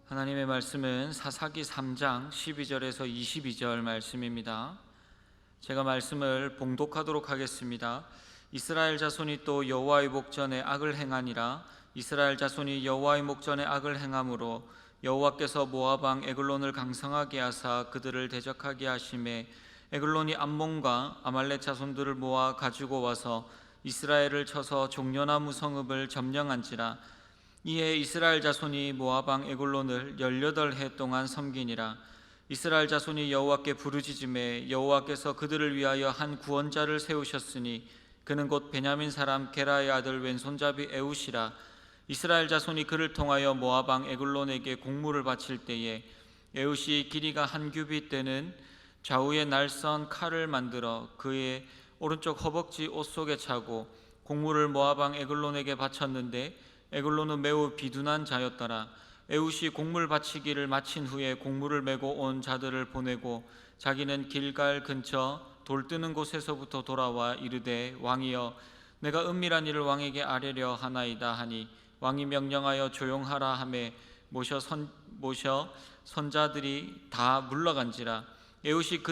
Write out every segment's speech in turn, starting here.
하나님의 말씀은 사사기 3장 12절에서 22절 말씀입니다. 제가 말씀을 봉독하도록 하겠습니다. 이스라엘 자손이 또 여호와의 목전에 악을 행하니라. 이스라엘 자손이 여호와의 목전에 악을 행함으로 여호와께서 모압 왕 에글론을 강성하게 하사 그들을 대적하게 하심에 에글론이 암몬과 아말렉 자손들을 모아 가지고 와서 이스라엘을 쳐서 종려나무 성읍을 점령한지라. 이에 이스라엘 자손이 모압 왕 에글론을 18해 동안 섬기니라. 이스라엘 자손이 여호와께 부르짖음에 여호와께서 그들을 위하여 한 구원자를 세우셨으니 그는 곧 베냐민 사람 게라의 아들 왼손잡이 에웃이라. 이스라엘 자손이 그를 통하여 모압 왕 에글론에게 공물을 바칠 때에 에웃이 길이가 한 규빗 되는 좌우에 날선 칼을 만들어 그의 오른쪽 허벅지 옷 속에 차고 공물을 모압 왕 에글론에게 바쳤는데 에글론은 매우 비둔한 자였더라. 에웃이 공물 바치기를 마친 후에 공물을 메고 온 자들을 보내고 자기는 길갈 근처 돌 뜨는 곳에서부터 돌아와 이르되 왕이여 내가 은밀한 일을 왕에게 아뢰려 하나이다 하니 왕이 명령하여 조용하라 하매 모셔 선자들이 다 물러간지라. 에웃이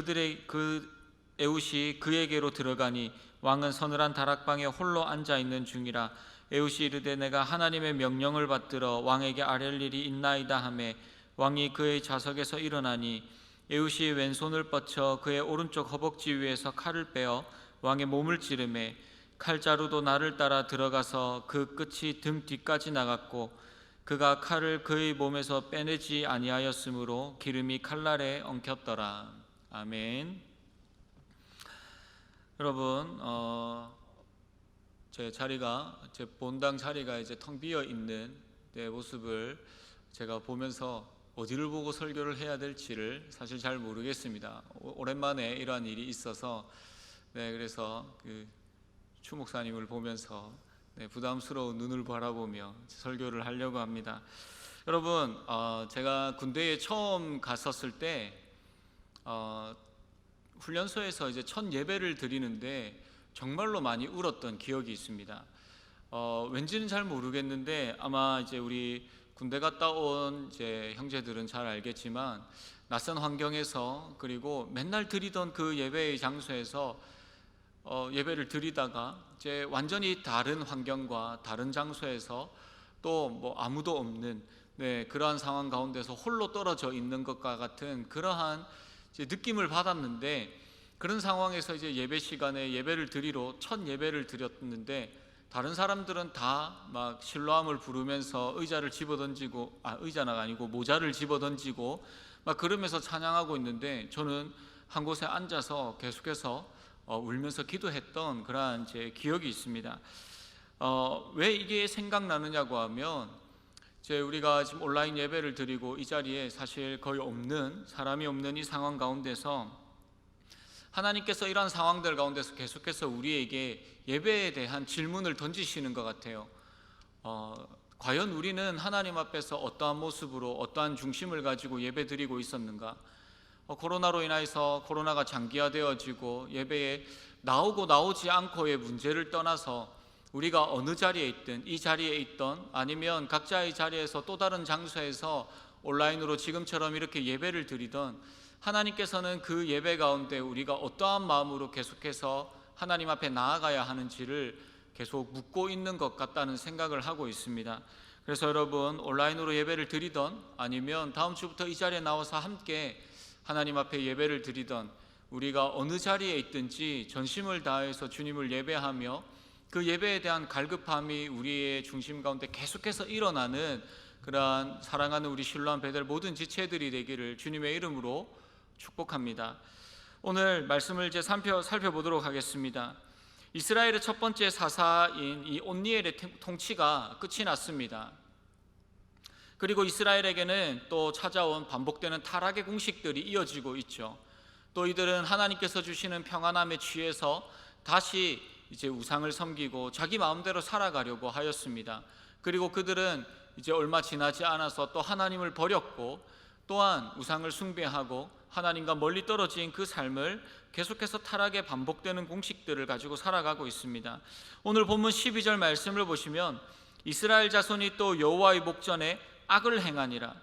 그에게로 들어가니 왕은 서늘한 다락방에 홀로 앉아 있는 중이라. 에웃이 이르되 내가 하나님의 명령을 받들어 왕에게 아뢰릴 일이 있나이다 하매 왕이 그의 좌석에서 일어나니 에웃이 왼손을 뻗쳐 그의 오른쪽 허벅지 위에서 칼을 빼어 왕의 몸을 찌르매 칼자루도 나를 따라 들어가서 그 끝이 등 뒤까지 나갔고 그가 칼을 그의 몸에서 빼내지 아니하였으므로 기름이 칼날에 엉켰더라. 아멘. 여러분, 제 본당 자리가 이제 텅 비어 있는 내 모습을 제가 보면서 어디를 보고 설교를 해야 될지를 사실 잘 모르겠습니다. 오랜만에 이러한 일이 있어서 그래서 추 목사님을 보면서 부담스러운 눈을 바라보며 설교를 하려고 합니다. 여러분, 제가 군대에 처음 갔었을 때 훈련소에서 이제 첫 예배를 드리는데 정말로 많이 울었던 기억이 있습니다. 왠지는 잘 모르겠는데 아마 이제 우리 군대 갔다 온 이제 형제들은 잘 알겠지만 낯선 환경에서 그리고 맨날 드리던 그 예배의 장소에서 예배를 드리다가 이제 완전히 다른 환경과 다른 장소에서 또 뭐 아무도 없는 그러한 상황 가운데서 홀로 떨어져 있는 것과 같은 그러한 이제 느낌을 받았는데 그런 상황에서 이제 예배 시간에 첫 예배를 드렸는데 다른 사람들은 다 막 실로암을 부르면서 의자를 집어던지고 의자가 아니고 모자를 집어던지고 막 그러면서 찬양하고 있는데 저는 한 곳에 앉아서 계속해서 울면서 기도했던 그러한 제 기억이 있습니다. 왜 이게 생각나느냐고 하면 우리가 지금 온라인 예배를 드리고 이 자리에 사실 거의 없는 사람이 없는 이 상황 가운데서 하나님께서 이러한 상황들 가운데서 계속해서 우리에게 예배에 대한 질문을 던지시는 것 같아요. 과연 우리는 하나님 앞에서 어떠한 모습으로 어떠한 중심을 가지고 예배 드리고 있었는가? 코로나로 인해서 코로나가 장기화되어지고 예배에 나오고 나오지 않고의 문제를 떠나서 우리가 어느 자리에 있든 이 자리에 있던 아니면 각자의 자리에서 또 다른 장소에서 온라인으로 지금처럼 이렇게 예배를 드리던 하나님께서는 그 예배 가운데 우리가 어떠한 마음으로 계속해서 하나님 앞에 나아가야 하는지를 계속 묻고 있는 것 같다는 생각을 하고 있습니다. 그래서 여러분 온라인으로 예배를 드리던 아니면 다음 주부터 이 자리에 나와서 함께 하나님 앞에 예배를 드리던 우리가 어느 자리에 있든지 전심을 다해서 주님을 예배하며 그 예배에 대한 갈급함이 우리의 중심 가운데 계속해서 일어나는 그러한 사랑하는 우리 실로암 베델 모든 지체들이 되기를 주님의 이름으로 축복합니다. 오늘 말씀을 이제 살펴보도록 하겠습니다. 이스라엘의 첫 번째 사사인 이 온니엘의 통치가 끝이 났습니다. 그리고 이스라엘에게는 또 찾아온 반복되는 타락의 공식들이 이어지고 있죠. 또 이들은 하나님께서 주시는 평안함에 취해서 다시 이제 우상을 섬기고 자기 마음대로 살아가려고 하였습니다. 그리고 그들은 이제 얼마 지나지 않아서 또 하나님을 버렸고 또한 우상을 숭배하고 하나님과 멀리 떨어진 그 삶을 계속해서 타락의 반복되는 공식들을 가지고 살아가고 있습니다. 오늘 본문 12절 말씀을 보시면 이스라엘 자손이 또 여호와의 목전에 악을 행하니라.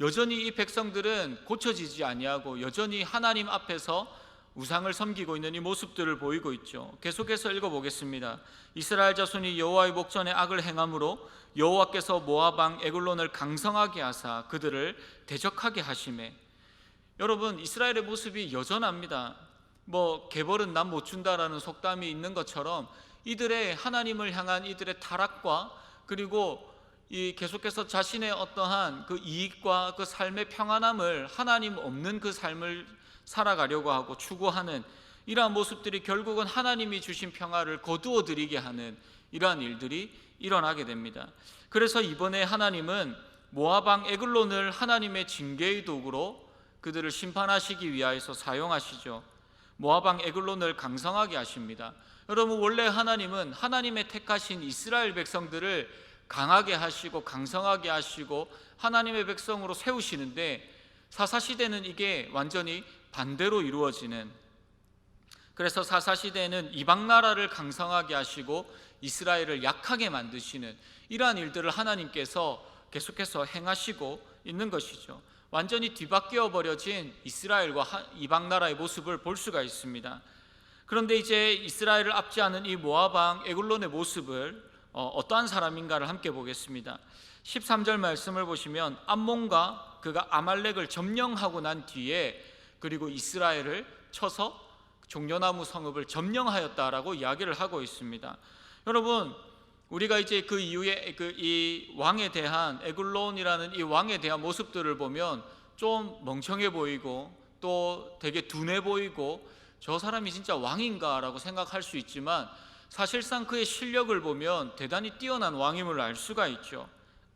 여전히 이 백성들은 고쳐지지 아니하고 여전히 하나님 앞에서 우상을 섬기고 있는 이 모습들을 보이고 있죠. 계속해서 읽어보겠습니다. 이스라엘 자손이 여호와의 목전에 악을 행함으로 여호와께서 모압 왕 에글론을 강성하게 하사 그들을 대적하게 하시매. 여러분, 이스라엘의 모습이 여전합니다. 개벌은 남 못 준다라는 속담이 있는 것처럼 이들의 하나님을 향한 이들의 타락과 그리고 이 계속해서 자신의 어떠한 그 이익과 그 삶의 평안함을 하나님 없는 그 삶을 살아가려고 하고 추구하는 이러한 모습들이 결국은 하나님이 주신 평화를 거두어 드리게 하는 이러한 일들이 일어나게 됩니다. 그래서 이번에 하나님은 모압 왕 에글론을 하나님의 징계의 도구로 그들을 심판하시기 위하여서 사용하시죠. 모압 왕 에글론을 강성하게 하십니다. 여러분, 원래 하나님은 하나님의 택하신 이스라엘 백성들을 강하게 하시고 강성하게 하시고 하나님의 백성으로 세우시는데 사사시대는 이게 완전히 반대로 이루어지는, 그래서 사사시대에는 이방나라를 강성하게 하시고 이스라엘을 약하게 만드시는 이러한 일들을 하나님께서 계속해서 행하시고 있는 것이죠. 완전히 뒤바뀌어 버려진 이스라엘과 이방나라의 모습을 볼 수가 있습니다. 그런데 이제 이스라엘을 압제하는 이 모압 왕 에글론의 모습을 어떠한 사람인가를 함께 보겠습니다. 13절 말씀을 보시면 암몬과 그가 아말렉을 점령하고 난 뒤에 그리고 이스라엘을 쳐서 종려나무 성읍을 점령하였다라고 이야기를 하고 있습니다. 여러분, 우리가 이제 그 이후에 이 왕에 대한 에글론이라는 이 왕에 대한 모습들을 보면 좀 멍청해 보이고 또 되게 둔해 보이고 저 사람이 진짜 왕인가라고 생각할 수 있지만 사실상 그의 실력을 보면 대단히 뛰어난 왕임을 알 수가 있죠.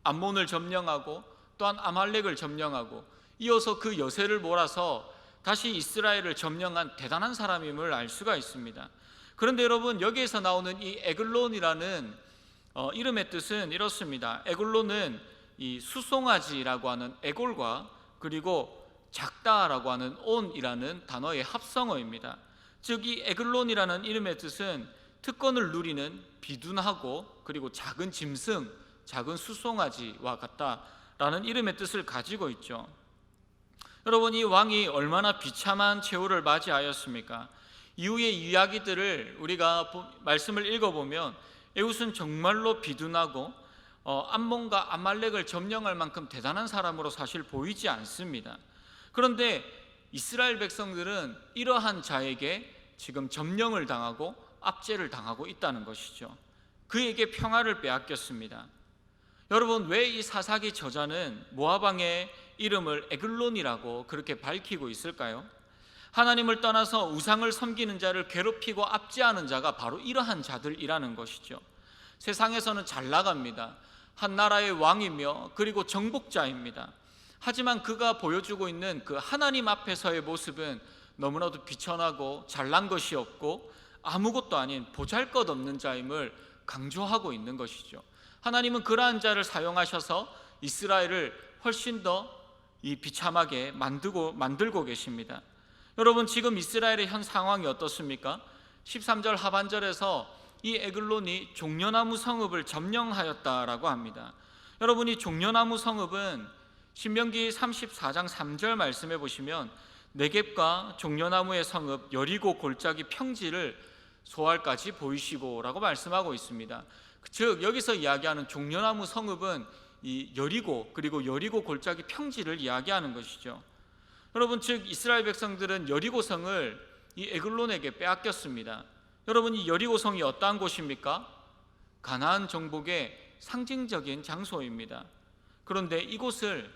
암몬을 점령하고 또한 아말렉을 점령하고 이어서 그 여세를 몰아서 다시 이스라엘을 점령한 대단한 사람임을 알 수가 있습니다. 그런데 여러분, 여기에서 나오는 이 에글론이라는 이름의 뜻은 이렇습니다. 에글론은 이 수송아지라고 하는 에골과 그리고 작다라고 하는 온이라는 단어의 합성어입니다. 즉 이 에글론이라는 이름의 뜻은 특권을 누리는 비둔하고 그리고 작은 짐승, 작은 수송아지와 같다라는 이름의 뜻을 가지고 있죠. 여러분, 이 왕이 얼마나 비참한 최후를 맞이하였습니까? 이후의 이야기들을 우리가 말씀을 읽어보면 에훗은 정말로 비둔하고 암몬과 아말렉을 점령할 만큼 대단한 사람으로 사실 보이지 않습니다. 그런데 이스라엘 백성들은 이러한 자에게 지금 점령을 당하고 압제를 당하고 있다는 것이죠. 그에게 평화를 빼앗겼습니다. 여러분, 왜 이 사사기 저자는 모압 왕의 이름을 에글론이라고 그렇게 밝히고 있을까요? 하나님을 떠나서 우상을 섬기는 자를 괴롭히고 압제하는 자가 바로 이러한 자들이라는 것이죠. 세상에서는 잘 나갑니다. 한 나라의 왕이며 그리고 정복자입니다. 하지만 그가 보여주고 있는 그 하나님 앞에서의 모습은 너무나도 비천하고 잘난 것이 없고 아무것도 아닌 보잘것없는 자임을 강조하고 있는 것이죠. 하나님은 그러한 자를 사용하셔서 이스라엘을 훨씬 더 이 비참하게 만들고 계십니다. 여러분, 지금 이스라엘의 현 상황이 어떻습니까? 13절 하반절에서 이 에글론이 종려나무 성읍을 점령하였다라고 합니다. 여러분, 이 종려나무 성읍은 신명기 34장 3절 말씀해 보시면 네겝과 종려나무의 성읍 여리고 골짜기 평지를 소알까지 보이시고 라고 말씀하고 있습니다. 즉 여기서 이야기하는 종려나무 성읍은 이 여리고 그리고 여리고 골짜기 평지를 이야기하는 것이죠. 여러분, 즉 이스라엘 백성들은 여리고성을 이 에글론에게 빼앗겼습니다. 여러분, 이 여리고성이 어떠한 곳입니까? 가나안 정복의 상징적인 장소입니다. 그런데 이곳을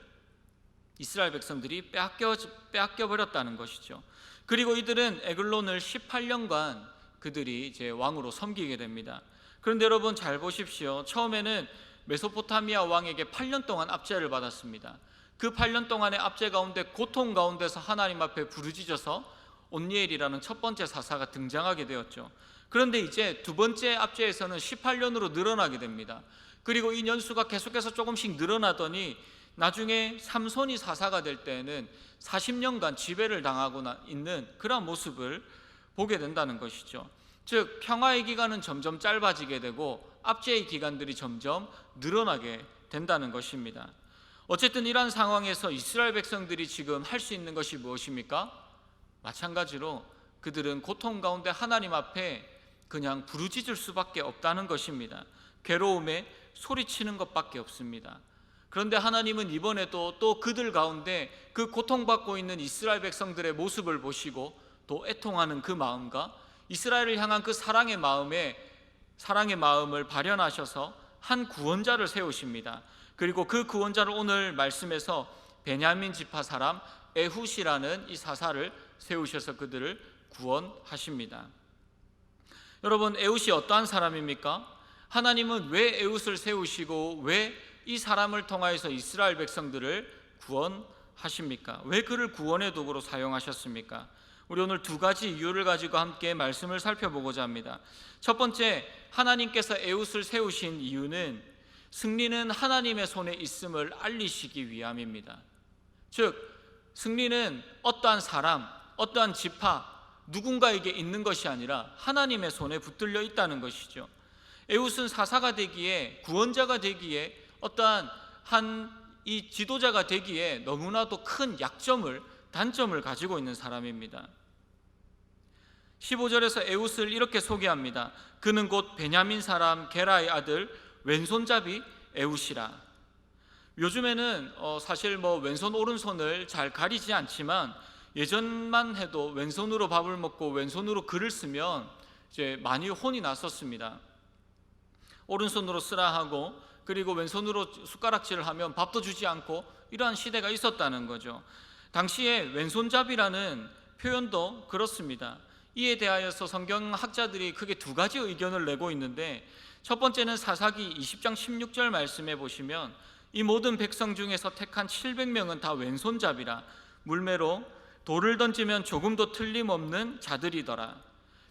이스라엘 백성들이 빼앗겨 버렸다는 것이죠. 그리고 이들은 에글론을 18년간 그들이 이제 왕으로 섬기게 됩니다. 그런데 여러분 잘 보십시오. 처음에는 메소포타미아 왕에게 8년 동안 압제를 받았습니다. 그 8년 동안의 압제 가운데 고통 가운데서 하나님 앞에 부르짖어서 온니엘이라는 첫 번째 사사가 등장하게 되었죠. 그런데 이제 두 번째 압제에서는 18년으로 늘어나게 됩니다. 그리고 이 년수가 계속해서 조금씩 늘어나더니 나중에 삼손이 사사가 될 때에는 40년간 지배를 당하고 있는 그런 모습을 보게 된다는 것이죠. 즉 평화의 기간은 점점 짧아지게 되고 압제의 기간들이 점점 늘어나게 된다는 것입니다. 어쨌든 이러한 상황에서 이스라엘 백성들이 지금 할 수 있는 것이 무엇입니까? 마찬가지로 그들은 고통 가운데 하나님 앞에 그냥 부르짖을 수밖에 없다는 것입니다. 괴로움에 소리치는 것밖에 없습니다. 그런데 하나님은 이번에도 또 그들 가운데 그 고통받고 있는 이스라엘 백성들의 모습을 보시고 또 애통하는 그 마음과 이스라엘을 향한 그 사랑의 마음을 발현하셔서 한 구원자를 세우십니다. 그리고 그 구원자를 오늘 말씀에서 베냐민 지파 사람 에훗이라는 이 사사를 세우셔서 그들을 구원하십니다. 여러분, 에훗이 어떠한 사람입니까? 하나님은 왜 에훗을 세우시고 왜 이 사람을 통하여서 이스라엘 백성들을 구원하십니까? 왜 그를 구원의 도구로 사용하셨습니까? 우리 오늘 두 가지 이유를 가지고 함께 말씀을 살펴보고자 합니다. 첫 번째, 하나님께서 에훗을 세우신 이유는 승리는 하나님의 손에 있음을 알리시기 위함입니다. 즉, 승리는 어떠한 사람, 어떠한 지파, 누군가에게 있는 것이 아니라 하나님의 손에 붙들려 있다는 것이죠. 에훗은 사사가 되기에, 구원자가 되기에, 어떠한 이 지도자가 되기에 너무나도 큰 단점을 가지고 있는 사람입니다. 15절에서 에훗을 이렇게 소개합니다. 그는 곧 베냐민 사람 게라의 아들 왼손잡이 에훗이라. 요즘에는 사실 왼손 오른손을 잘 가리지 않지만 예전만 해도 왼손으로 밥을 먹고 왼손으로 글을 쓰면 이제 많이 혼이 났었습니다. 오른손으로 쓰라 하고, 그리고 왼손으로 숟가락질을 하면 밥도 주지 않고, 이러한 시대가 있었다는 거죠. 당시에 왼손잡이라는 표현도 그렇습니다. 이에 대하여서 성경학자들이 크게 두 가지 의견을 내고 있는데, 첫 번째는 사사기 20장 16절 말씀에 보시면 이 모든 백성 중에서 택한 700명은 다 왼손잡이라, 물매로 돌을 던지면 조금도 틀림없는 자들이더라.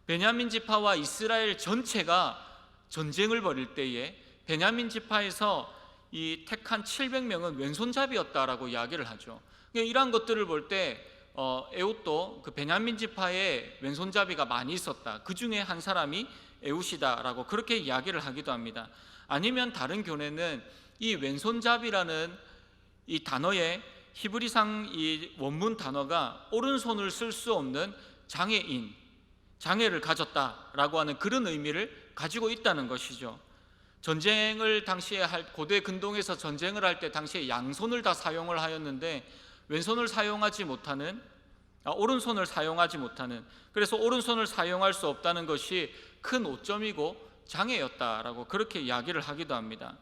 베냐민 지파와 이스라엘 전체가 전쟁을 벌일 때에 베냐민 지파에서 이 택한 700명은 왼손잡이였다라고 이야기를 하죠. 이러한 것들을 볼 때 에훗도 그 베냐민 지파에 왼손잡이가 많이 있었다, 그 중에 한 사람이 에훗이다라고 그렇게 이야기를 하기도 합니다. 아니면 다른 교내는 이 왼손잡이라는 이 단어의 히브리상 이 원문 단어가 오른손을 쓸 수 없는 장애를 가졌다라고 하는 그런 의미를 가지고 있다는 것이죠. 전쟁을 당시에 고대 근동에서 전쟁을 할 때 당시에 양손을 다 사용을 하였는데 오른손을 사용하지 못하는, 그래서 오른손을 사용할 수 없다는 것이 큰 오점이고 장애였다라고 그렇게 이야기를 하기도 합니다.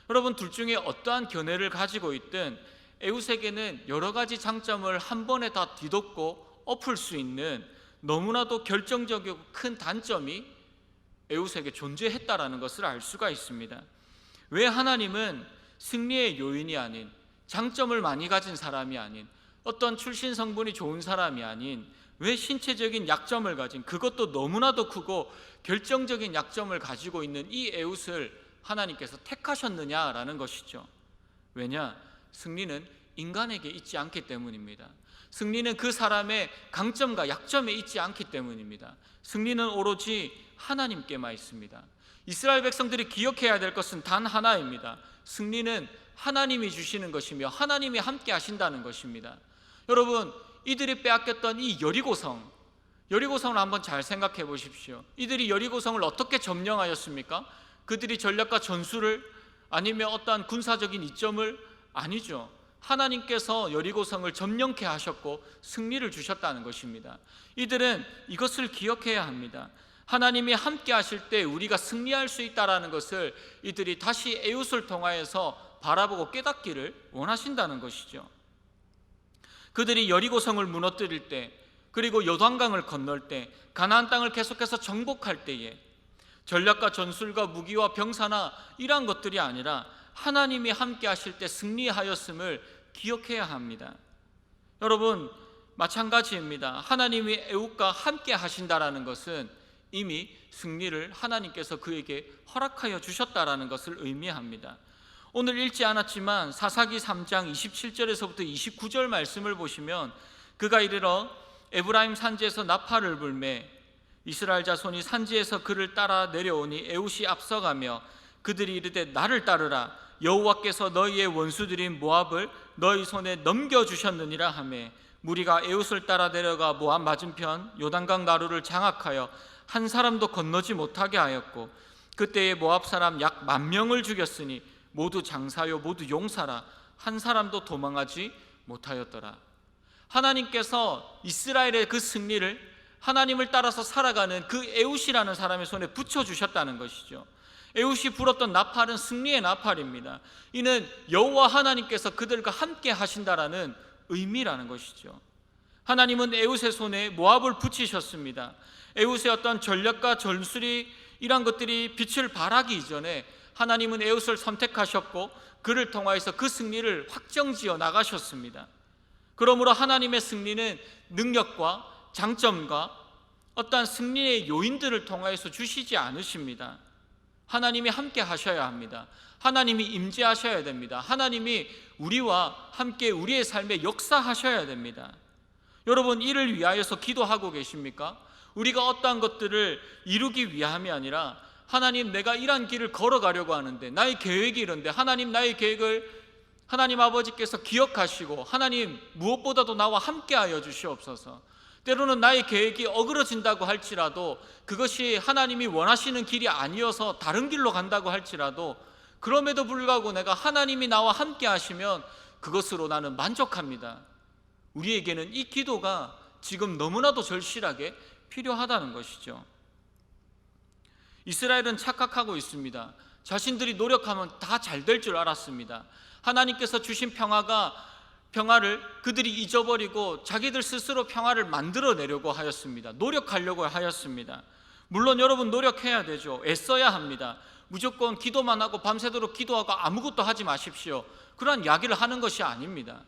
여러분, 둘 중에 어떠한 견해를 가지고 있든 에훗에게는 여러 가지 장점을 한 번에 다 뒤덮고 엎을 수 있는 너무나도 결정적이고 큰 단점이 에훗에게 존재했다라는 것을 알 수가 있습니다. 왜 하나님은 승리의 요인이 아닌, 장점을 많이 가진 사람이 아닌, 어떤 출신 성분이 좋은 사람이 아닌, 왜 신체적인 약점을 가진, 그것도 너무나도 크고 결정적인 약점을 가지고 있는 이 에훗을 하나님께서 택하셨느냐라는 것이죠. 왜냐? 승리는 인간에게 있지 않기 때문입니다. 승리는 그 사람의 강점과 약점에 있지 않기 때문입니다. 승리는 오로지 하나님께만 있습니다. 이스라엘 백성들이 기억해야 될 것은 단 하나입니다. 승리는 하나님이 주시는 것이며 하나님이 함께 하신다는 것입니다. 여러분, 이들이 빼앗겼던 이 여리고성을 한번 잘 생각해 보십시오. 이들이 여리고성을 어떻게 점령하였습니까? 그들이 전략과 전술을, 아니면 어떠한 군사적인 이점을? 아니죠. 하나님께서 여리고성을 점령케 하셨고 승리를 주셨다는 것입니다. 이들은 이것을 기억해야 합니다. 하나님이 함께 하실 때 우리가 승리할 수 있다는 것을 이들이 다시 에훗을 통하여서 바라보고 깨닫기를 원하신다는 것이죠. 그들이 여리고성을 무너뜨릴 때, 그리고 요단강을 건널 때, 가나안 땅을 계속해서 정복할 때에 전략과 전술과 무기와 병사나 이러한 것들이 아니라 하나님이 함께 하실 때 승리하였음을 기억해야 합니다. 여러분, 마찬가지입니다. 하나님이 에훗과 함께 하신다라는 것은 이미 승리를 하나님께서 그에게 허락하여 주셨다라는 것을 의미합니다. 오늘 읽지 않았지만 사사기 3장 27절에서부터 29절 말씀을 보시면, 그가 이르러 에브라임 산지에서 나팔을 불매 이스라엘 자손이 산지에서 그를 따라 내려오니 에훗이 앞서가며 그들이 이르되 나를 따르라. 여호와께서 너희의 원수들인 모압을 너희 손에 넘겨주셨느니라 하매 무리가 에웃을 따라 내려가 모압 맞은편 요단강 나루를 장악하여 한 사람도 건너지 못하게 하였고 그때에 모압 사람 약 10,000명을 죽였으니 모두 장사요 모두 용사라 한 사람도 도망하지 못하였더라. 하나님께서 이스라엘의 그 승리를 하나님을 따라서 살아가는 그 에웃이라는 사람의 손에 붙여주셨다는 것이죠. 에웃이 불었던 나팔은 승리의 나팔입니다. 이는 여호와 하나님께서 그들과 함께 하신다라는 의미라는 것이죠. 하나님은 에웃의 손에 모압을 붙이셨습니다. 에웃의 어떤 전략과 전술이 이런 것들이 빛을 발하기 이전에 하나님은 에웃을 선택하셨고 그를 통하여서 그 승리를 확정지어 나가셨습니다. 그러므로 하나님의 승리는 능력과 장점과 어떠한 승리의 요인들을 통하여서 주시지 않으십니다. 하나님이 함께 하셔야 합니다. 하나님이 임재하셔야 됩니다. 하나님이 우리와 함께 우리의 삶에 역사하셔야 됩니다. 여러분, 이를 위하여서 기도하고 계십니까? 우리가 어떠한 것들을 이루기 위함이 아니라 하나님, 내가 이러한 길을 걸어가려고 하는데 나의 계획이 이런데 하나님, 나의 계획을 하나님 아버지께서 기억하시고 하나님, 무엇보다도 나와 함께하여 주시옵소서. 때로는 나의 계획이 어그러진다고 할지라도 그것이 하나님이 원하시는 길이 아니어서 다른 길로 간다고 할지라도 그럼에도 불구하고 내가 하나님이 나와 함께 하시면 그것으로 나는 만족합니다. 우리에게는 이 기도가 지금 너무나도 절실하게 필요하다는 것이죠. 이스라엘은 착각하고 있습니다. 자신들이 노력하면 다 잘 될 줄 알았습니다. 하나님께서 주신 평화를 그들이 잊어버리고 자기들 스스로 평화를 만들어내려고 하였습니다. 노력하려고 하였습니다. 물론 여러분, 노력해야 되죠. 애써야 합니다. 무조건 기도만 하고 밤새도록 기도하고 아무것도 하지 마십시오. 그러한 이야기를 하는 것이 아닙니다.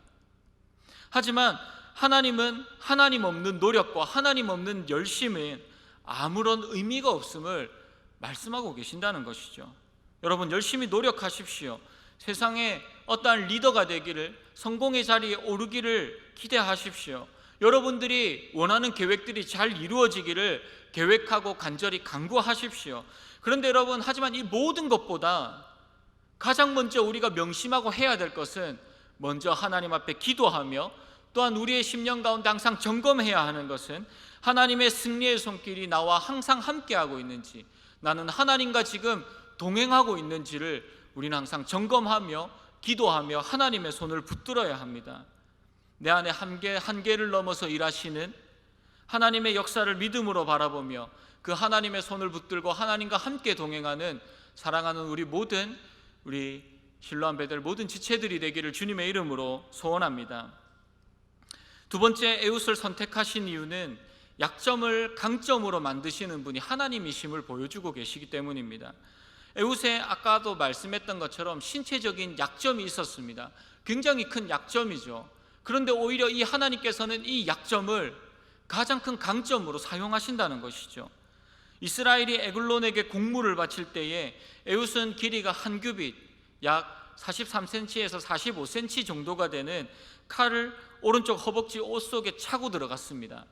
하지만 하나님은 하나님 없는 노력과 하나님 없는 열심은 아무런 의미가 없음을 말씀하고 계신다는 것이죠. 여러분, 열심히 노력하십시오. 세상에 어떠한 리더가 되기를, 성공의 자리에 오르기를 기대하십시오. 여러분들이 원하는 계획들이 잘 이루어지기를 계획하고 간절히 간구하십시오. 그런데 여러분, 하지만 이 모든 것보다 가장 먼저 우리가 명심하고 해야 될 것은 먼저 하나님 앞에 기도하며 또한 우리의 심령 가운데 항상 점검해야 하는 것은 하나님의 승리의 손길이 나와 항상 함께하고 있는지, 나는 하나님과 지금 동행하고 있는지를 우리는 항상 점검하며 기도하며 하나님의 손을 붙들어야 합니다. 내 안에 한계를 넘어서 일하시는 하나님의 역사를 믿음으로 바라보며 그 하나님의 손을 붙들고 하나님과 함께 동행하는 사랑하는 우리 실로암 베델 모든 지체들이 되기를 주님의 이름으로 소원합니다. 두 번째, 에웃을 선택하신 이유는 약점을 강점으로 만드시는 분이 하나님이심을 보여주고 계시기 때문입니다. 에웃에 아까도 말씀했던 것처럼 신체적인 약점이 있었습니다. 굉장히 큰 약점이죠. 그런데 오히려 이 하나님께서는 이 약점을 가장 큰 강점으로 사용하신다는 것이죠. 이스라엘이 에글론에게 공물을 바칠 때에 에웃은 길이가 한 규빗, 약 43cm에서 45cm 정도가 되는 칼을 오른쪽 허벅지 옷 속에 차고 들어갔습니다.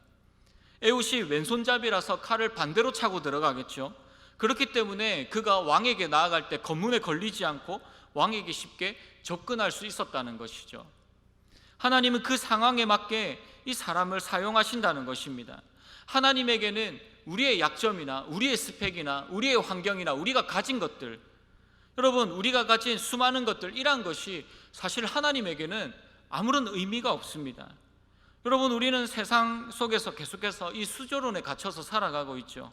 에웃이 왼손잡이라서 칼을 반대로 차고 들어가겠죠. 그렇기 때문에 그가 왕에게 나아갈 때 검문에 걸리지 않고 왕에게 쉽게 접근할 수 있었다는 것이죠. 하나님은 그 상황에 맞게 이 사람을 사용하신다는 것입니다. 하나님에게는 우리의 약점이나 우리의 스펙이나 우리의 환경이나 우리가 가진 것들, 여러분, 우리가 가진 수많은 것들, 이러한 것이 사실 하나님에게는 아무런 의미가 없습니다. 여러분, 우리는 세상 속에서 계속해서 이 수조론에 갇혀서 살아가고 있죠.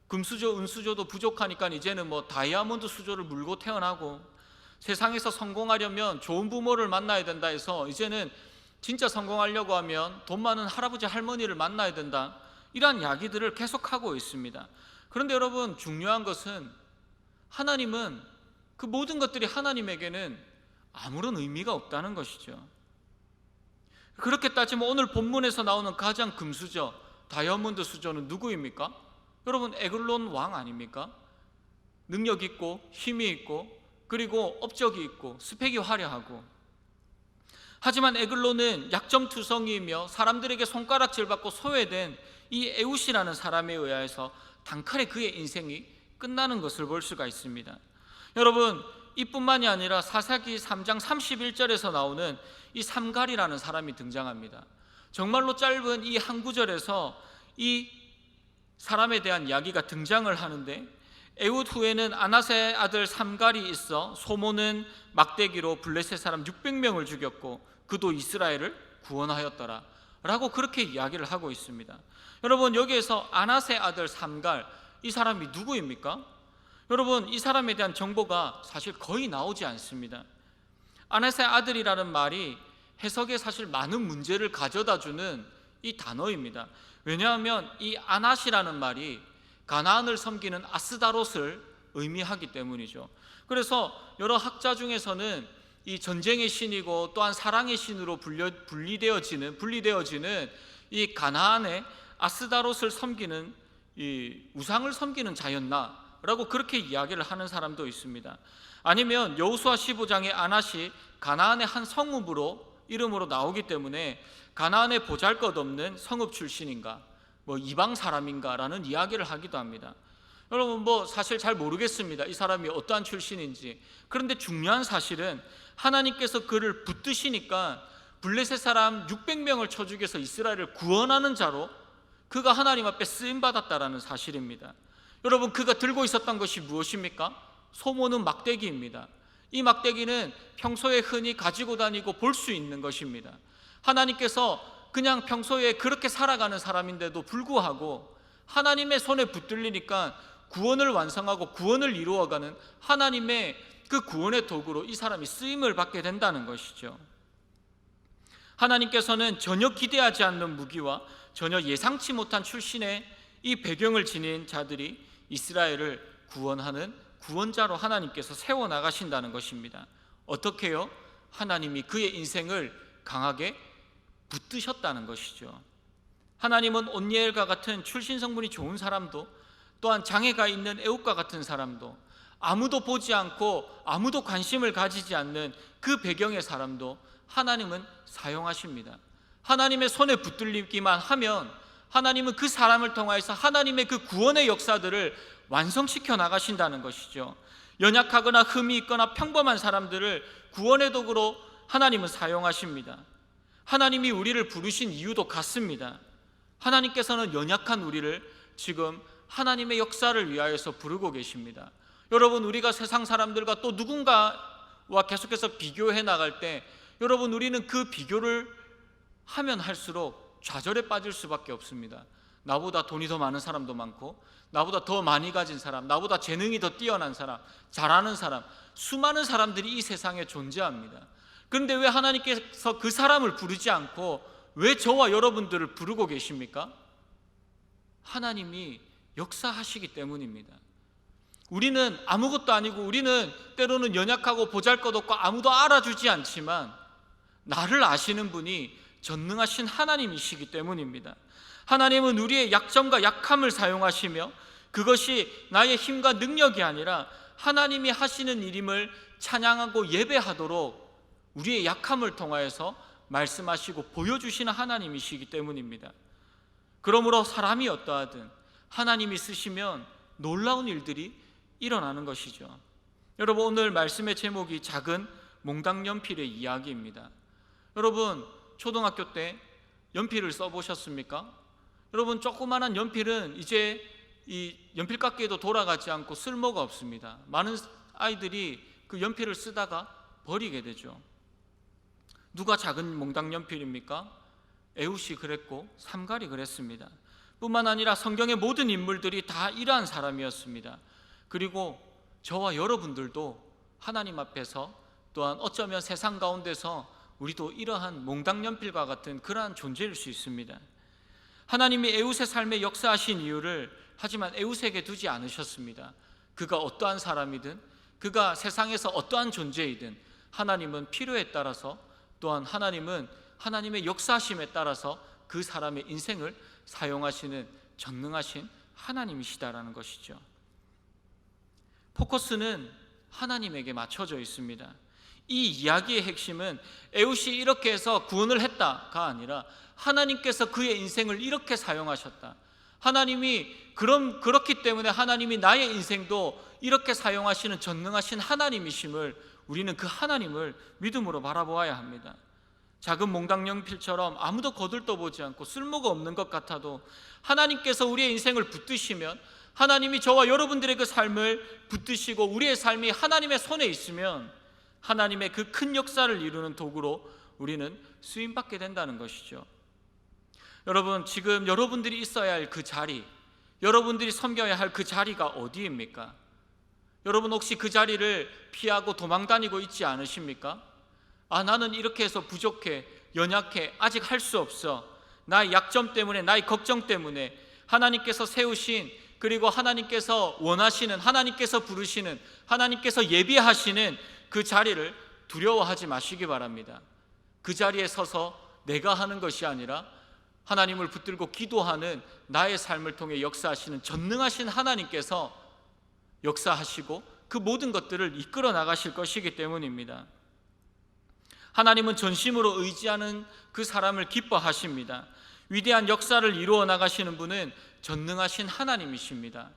금수저, 은수저도 부족하니까 이제는 다이아몬드 수조를 물고 태어나고, 세상에서 성공하려면 좋은 부모를 만나야 된다 해서 이제는 진짜 성공하려고 하면 돈 많은 할아버지 할머니를 만나야 된다, 이러한 이야기들을 계속하고 있습니다. 그런데 여러분, 중요한 것은 하나님은 그 모든 것들이 하나님에게는 아무런 의미가 없다는 것이죠. 그렇게 따지면 오늘 본문에서 나오는 가장 금수저, 다이아몬드 수저는 누구입니까? 여러분, 에글론 왕 아닙니까? 능력 있고 힘이 있고 그리고 업적이 있고 스펙이 화려하고, 하지만 에글론은 약점투성이이며 사람들에게 손가락질 받고 소외된 이 에웃이라는 사람에 의해서 단칼에 그의 인생이 끝나는 것을 볼 수가 있습니다. 여러분, 이뿐만이 아니라 사사기 3장 31절에서 나오는 이 삼갈이라는 사람이 등장합니다. 정말로 짧은 이 한 구절에서 이 사람에 대한 이야기가 등장을 하는데, 에훗 후에는 아낫의 아들 삼갈이 있어 소모는 막대기로 블레셋 사람 600명을 죽였고 그도 이스라엘을 구원하였더라 라고 그렇게 이야기를 하고 있습니다. 여러분, 여기에서 아낫의 아들 삼갈, 이 사람이 누구입니까? 여러분, 이 사람에 대한 정보가 사실 거의 나오지 않습니다. 아낫의 아들이라는 말이 해석에 사실 많은 문제를 가져다주는 이 단어입니다. 왜냐하면 이 아낫이라는 말이 가나안을 섬기는 아스다롯을 의미하기 때문이죠. 그래서 여러 학자 중에서는 이 전쟁의 신이고 또한 사랑의 신으로 분리되어지는 이 가나안의 아스다롯을 섬기는 이 우상을 섬기는 자였나라고 그렇게 이야기를 하는 사람도 있습니다. 아니면 여호수아 15장의 아낫이 가나안의 한 성읍으로 이름으로 나오기 때문에 가나안의 보잘것없는 성읍 출신인가, 이방 사람인가라는 이야기를 하기도 합니다. 여러분, 사실 잘 모르겠습니다. 이 사람이 어떠한 출신인지. 그런데 중요한 사실은 하나님께서 그를 붙드시니까 블레셋 사람 600명을 쳐 죽여서 이스라엘을 구원하는 자로 그가 하나님 앞에 쓰임받았다라는 사실입니다. 여러분, 그가 들고 있었던 것이 무엇입니까? 소모는 막대기입니다. 이 막대기는 평소에 흔히 가지고 다니고 볼 수 있는 것입니다. 하나님께서 그냥 평소에 그렇게 살아가는 사람인데도 불구하고 하나님의 손에 붙들리니까 구원을 완성하고 구원을 이루어가는 하나님의 그 구원의 도구로 이 사람이 쓰임을 받게 된다는 것이죠. 하나님께서는 전혀 기대하지 않는 무기와 전혀 예상치 못한 출신의 이 배경을 지닌 자들이 이스라엘을 구원하는 구원자로 하나님께서 세워나가신다는 것입니다. 어떻게요? 하나님이 그의 인생을 강하게 붙드셨다는 것이죠. 하나님은 온니엘과 같은 출신 성분이 좋은 사람도, 또한 장애가 있는 에훗과 같은 사람도, 아무도 보지 않고 아무도 관심을 가지지 않는 그 배경의 사람도 하나님은 사용하십니다. 하나님의 손에 붙들리기만 하면 하나님은 그 사람을 통하여서 하나님의 그 구원의 역사들을 완성시켜 나가신다는 것이죠. 연약하거나 흠이 있거나 평범한 사람들을 구원의 도구로 하나님은 사용하십니다. 하나님이 우리를 부르신 이유도 같습니다. 하나님께서는 연약한 우리를 지금 하나님의 역사를 위하여서 부르고 계십니다. 여러분, 우리가 세상 사람들과 또 누군가와 계속해서 비교해 나갈 때 여러분, 우리는 그 비교를 하면 할수록 좌절에 빠질 수밖에 없습니다. 나보다 돈이 더 많은 사람도 많고, 나보다 더 많이 가진 사람, 나보다 재능이 더 뛰어난 사람, 잘하는 사람, 수많은 사람들이 이 세상에 존재합니다. 그런데 왜 하나님께서 그 사람을 부르지 않고 왜 저와 여러분들을 부르고 계십니까? 하나님이 역사하시기 때문입니다. 우리는 아무것도 아니고, 우리는 때로는 연약하고 보잘것없고 아무도 알아주지 않지만 나를 아시는 분이 전능하신 하나님이시기 때문입니다. 하나님은 우리의 약점과 약함을 사용하시며 그것이 나의 힘과 능력이 아니라 하나님이 하시는 일임을 찬양하고 예배하도록 우리의 약함을 통하여서 말씀하시고 보여주시는 하나님이시기 때문입니다. 그러므로 사람이 어떠하든 하나님이 쓰시면 놀라운 일들이 일어나는 것이죠. 여러분, 오늘 말씀의 제목이 작은 몽당 연필의 이야기입니다. 여러분, 초등학교 때 연필을 써보셨습니까? 여러분, 조그마한 연필은 이제 이 연필깎이에도 돌아가지 않고 쓸모가 없습니다. 많은 아이들이 그 연필을 쓰다가 버리게 되죠. 누가 작은 몽당 연필입니까? 에훗이 그랬고 삼갈이 그랬습니다. 뿐만 아니라 성경의 모든 인물들이 다 이러한 사람이었습니다. 그리고 저와 여러분들도 하나님 앞에서, 또한 어쩌면 세상 가운데서 우리도 이러한 몽당 연필과 같은 그러한 존재일 수 있습니다. 하나님이 에훗의 삶에 역사하신 이유를 하지만 에훗에게 두지 않으셨습니다. 그가 어떠한 사람이든, 그가 세상에서 어떠한 존재이든 하나님은 필요에 따라서, 또한 하나님은 하나님의 역사하심에 따라서 그 사람의 인생을 사용하시는 전능하신 하나님이시다라는 것이죠. 포커스는 하나님에게 맞춰져 있습니다. 이 이야기의 핵심은 에훗이 이렇게 해서 구원을 했다가 아니라 하나님께서 그의 인생을 이렇게 사용하셨다. 하나님이 그렇기 때문에 하나님이 나의 인생도 이렇게 사용하시는 전능하신 하나님이심을 우리는 그 하나님을 믿음으로 바라보아야 합니다. 작은 몽당 연필처럼 아무도 거들떠보지 않고 쓸모가 없는 것 같아도 하나님께서 우리의 인생을 붙드시면, 하나님이 저와 여러분들의 그 삶을 붙드시고 우리의 삶이 하나님의 손에 있으면 하나님의 그 큰 역사를 이루는 도구로 우리는 쓰임받게 된다는 것이죠. 여러분, 지금 여러분들이 있어야 할 그 자리, 여러분들이 섬겨야 할 그 자리가 어디입니까? 여러분 혹시 그 자리를 피하고 도망다니고 있지 않으십니까? 나는 이렇게 해서 부족해, 연약해, 아직 할 수 없어, 나의 약점 때문에, 나의 걱정 때문에. 하나님께서 세우신, 그리고 하나님께서 원하시는, 하나님께서 부르시는, 하나님께서 예비하시는 그 자리를 두려워하지 마시기 바랍니다. 그 자리에 서서 내가 하는 것이 아니라 하나님을 붙들고 기도하는 나의 삶을 통해 역사하시는 전능하신 하나님께서 역사하시고 그 모든 것들을 이끌어 나가실 것이기 때문입니다. 하나님은 전심으로 의지하는 그 사람을 기뻐하십니다. 위대한 역사를 이루어 나가시는 분은 전능하신 하나님이십니다.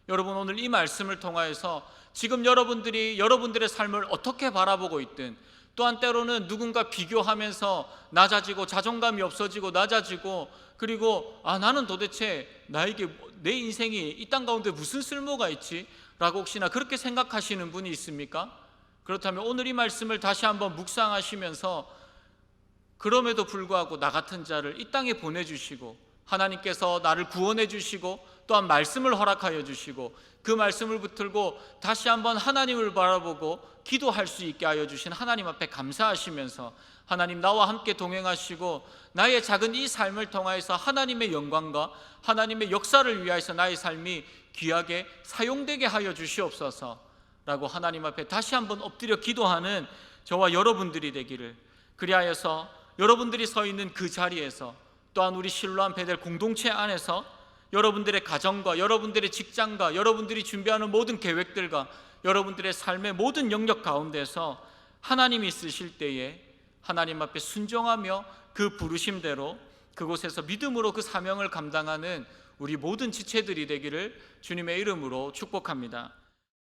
여러분, 오늘 이 말씀을 통하여서 지금 여러분들이 여러분들의 삶을 어떻게 바라보고 있든, 또한 때로는 누군가 비교하면서 낮아지고 자존감이 없어지고 낮아지고, 그리고 나는 도대체 나에게 내 인생이 이 땅 가운데 무슨 쓸모가 있지? 라고 혹시나 그렇게 생각하시는 분이 있습니까? 그렇다면 오늘 이 말씀을 다시 한번 묵상하시면서 그럼에도 불구하고 나 같은 자를 이 땅에 보내주시고 하나님께서 나를 구원해 주시고 또한 말씀을 허락하여 주시고 그 말씀을 붙들고 다시 한번 하나님을 바라보고 기도할 수 있게 하여 주신 하나님 앞에 감사하시면서, 하나님 나와 함께 동행하시고 나의 작은 이 삶을 통하여서 하나님의 영광과 하나님의 역사를 위하여서 나의 삶이 귀하게 사용되게 하여 주시옵소서 라고 하나님 앞에 다시 한번 엎드려 기도하는 저와 여러분들이 되기를, 그리하여서 여러분들이 서 있는 그 자리에서 또한 우리 실로암 베델 공동체 안에서 여러분들의 가정과 여러분들의 직장과 여러분들이 준비하는 모든 계획들과 여러분들의 삶의 모든 영역 가운데서 하나님이 쓰실 때에 하나님 앞에 순종하며 그 부르심대로 그곳에서 믿음으로 그 사명을 감당하는 우리 모든 지체들이 되기를 주님의 이름으로 축복합니다.